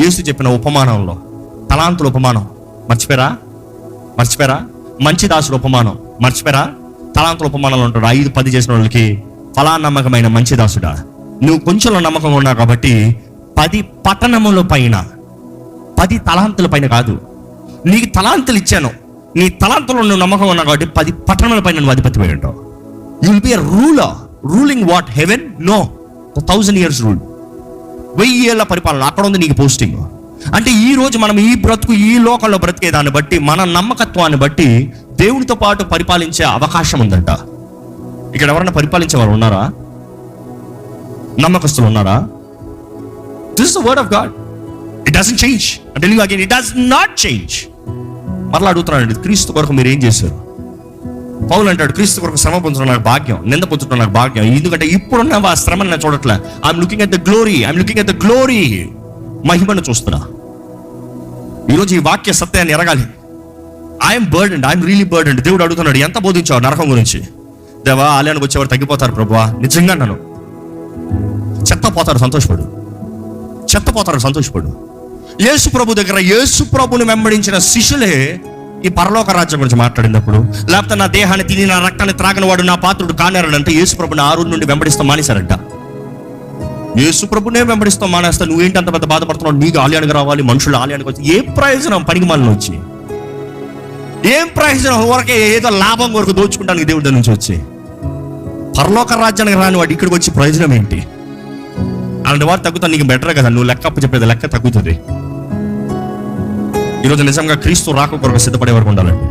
యేసు చెప్పిన ఉపమానంలో, తలాంతుల ఉపమానం మర్చిపోయారా? మంచి దాసుడు ఉపమానం మర్చిపోయారా? తలాంతుల ఉపమానంలో ఉంటాడు. 5-10 చేసిన వాళ్ళకి, ఫలా నమ్మకమైన మంచి దాసుడా, నువ్వు కొంచెంలో నమ్మకంగా ఉన్నావు కాబట్టి 10 పట్టణముల పైన, 10 తలాంతుల పైన కాదు, నీకు తలాంతులు ఇచ్చాను, నీ తలాంతులో నువ్వు నమ్మకంగా ఉన్నావు కాబట్టి 10 పట్టణముల పైన నువ్వు అధిపతి పోయి ఉంటావు. You will be a ruler. Ruling what? Heaven? No, 1000 years rule. 1000 ఏళ్ల పరిపాలన. అక్కడ ఉంది నీకు పోస్టింగ్. అంటే ఈ రోజు మనం ఈ బ్రతుకు, ఈ లోకంలో బ్రతికే దాన్ని బట్టి, మన నమ్మకత్వాన్ని బట్టి దేవునితో పాటు పరిపాలించే అవకాశం ఉందంట. ఇక్కడ ఎవరైనా పరిపాలించే వాళ్ళు ఉన్నారా? నమ్మకస్తులు ఉన్నారా? This is the word of God. It doesn't change. I tell you again, it does not change. మరలా అడుగుతున్నాడు, క్రీస్తు కొరకు మీరు ఏం చేశారు? పౌలు అంటాడు, క్రీస్తు కొరకు శ్రమ పొందడం నాకు భాగ్యం, నింద పొందడం నాకు భాగ్యం. ఎందుకంటే ఇప్పుడున్న ఆ శ్రమను నేను చూడట్లే. I'm looking at the glory. మహిమను చూస్తున్నా. ఈరోజు ఈ వాక్య సత్యాన్ని ఎరగాలి. I'm really burdened. దేవుడు అడుగుతున్నాడు, ఎంత బోధించావు నరకం గురించి? దేవా, ఆలయానికి వచ్చేవారు తగ్గిపోతారు ప్రభువా. నిజంగా నన్ను చెత్త పోతారు, సంతోషపడు. యేసు ప్రభు దగ్గర, యేసు ప్రభుని వెంబడించిన శిష్యులే ఈ పరలోక రాజ్యం గురించి మాట్లాడినప్పుడు, లేకపోతే నా దేహాన్ని తిని నా రక్తాన్ని త్రాగిన వాడు నా పాత్రుడు కానేరంటే యేసు ప్రభుని ఆ రోజు నుండి వెంబడిస్తాం మానేశారంట. యేసు ప్రభునే వెంబడిస్తాం మానేస్తా, నువ్వేంటి అంత పెద్ద బాధపడుతున్నావు? నీకు ఆలయానికి రావాలి, మనుషులు ఆలయానికి వచ్చి ఏ ప్రయోజనం? పనికి మనల్ని వచ్చి ఏం ప్రయోజనం? ఊరకే ఏదో లాభం కొరకు దోచుకుంటానికి దేవుడి దగ్గర నుంచి వచ్చి. పరలోక రాజ్యానికి రాని వాడు ఇక్కడికి వచ్చి ప్రయోజనం ఏంటి? అలాంటి వారు తగ్గుతా. నీకు బెటర్ కదా, నువ్వు లెక్క చెప్పేది లెక్క తగ్గుతుంది. ఈరోజు నిజంగా క్రీస్తు రాక కొరకు సిద్ధపడే వరకు ఉండాలండి.